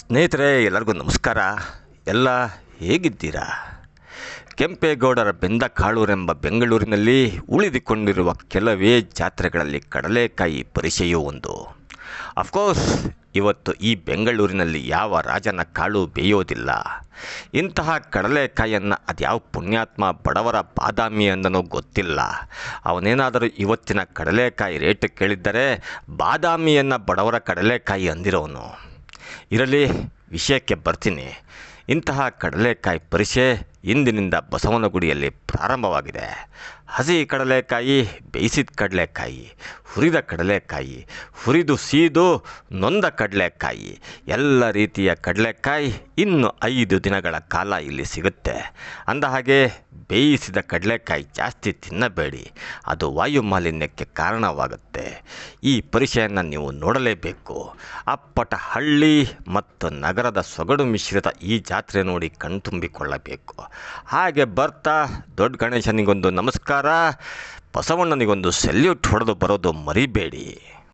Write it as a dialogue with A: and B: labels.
A: ಸ್ನೇಹಿತರೆ, ಎಲ್ಲರಿಗೂ ನಮಸ್ಕಾರ. ಎಲ್ಲ ಹೇಗಿದ್ದೀರಾ? ಕೆಂಪೇಗೌಡರ ಬೆಂದಕಾಳೂರೆಂಬ ಬೆಂಗಳೂರಿನಲ್ಲಿ ಉಳಿದುಕೊಂಡಿರುವ ಕೆಲವೇ ಜಾತ್ರೆಗಳಲ್ಲಿ ಕಡಲೆಕಾಯಿ ಪರಿಚಯವೂ ಒಂದು. ಅಫ್ಕೋರ್ಸ್ ಇವತ್ತು ಈ ಬೆಂಗಳೂರಿನಲ್ಲಿ ಯಾವ ರಾಜನ ಕಾಳು ಬೇಯೋದಿಲ್ಲ. ಇಂತಹ ಕಡಲೆಕಾಯಿಯನ್ನು ಅದ್ಯಾವ ಪುಣ್ಯಾತ್ಮ ಬಡವರ ಬಾದಾಮಿ ಅಂದನೋ ಗೊತ್ತಿಲ್ಲ. ಅವನೇನಾದರೂ ಇವತ್ತಿನ ಕಡಲೆಕಾಯಿ ರೇಟ್ ಕೇಳಿದ್ದರೆ ಬಾದಾಮಿಯನ್ನು ಬಡವರ ಕಡಲೆಕಾಯಿ ಅಂದಿರೋನು. ಇರಲಿ, ವಿಷಯಕ್ಕೆ ಬರ್ತೀನಿ. ಇಂತಹ ಕಡಲೆಕಾಯಿ ಪರಿಚಯ ಇಂದಿನಿಂದ ಬಸವನಗುಡಿಯಲ್ಲಿ ಪ್ರಾರಂಭವಾಗಿದೆ. ಹಸಿ ಕಡಲೆಕಾಯಿ, ಬೇಯಿಸಿದ ಕಡಲೆಕಾಯಿ, ಹುರಿದ ಕಡಲೆಕಾಯಿ, ಹುರಿದು ಸೀದು ನೊಂದ ಕಡಲೆಕಾಯಿ, ಎಲ್ಲ ರೀತಿಯ ಕಡಲೆಕಾಯಿ ಇನ್ನು 5 ದಿನಗಳ ಕಾಲ ಇಲ್ಲಿ ಸಿಗುತ್ತೆ. ಅಂದಹಾಗೆ ಬೇಯಿಸಿದ ಕಡಲೆಕಾಯಿ ಜಾಸ್ತಿ ತಿನ್ನಬೇಡಿ, ಅದು ವಾಯು ಮಾಲಿನ್ಯಕ್ಕೆ ಕಾರಣವಾಗುತ್ತೆ. ಈ ಪರಿಚಯನ ನೀವು ನೋಡಲೇಬೇಕು. ಅಪ್ಪಟ ಹಳ್ಳಿ ಮತ್ತು ನಗರದ ಸೊಗಡು ಮಿಶ್ರಿತ ಈ ಜಾತ್ರೆ ನೋಡಿ ಕಣ್ತುಂಬಿಕೊಳ್ಳಬೇಕು. ಹಾಗೆ ಬರ್ತಾ ದೊಡ್ಡ ಗಣೇಶನಿಗೊಂದು ನಮಸ್ಕಾರ, ಬಸವಣ್ಣನಿಗೊಂದು ಸೆಲ್ಯೂಟ್ ಹೊಡೆದು ಬರೋದು ಮರಿಬೇಡಿ.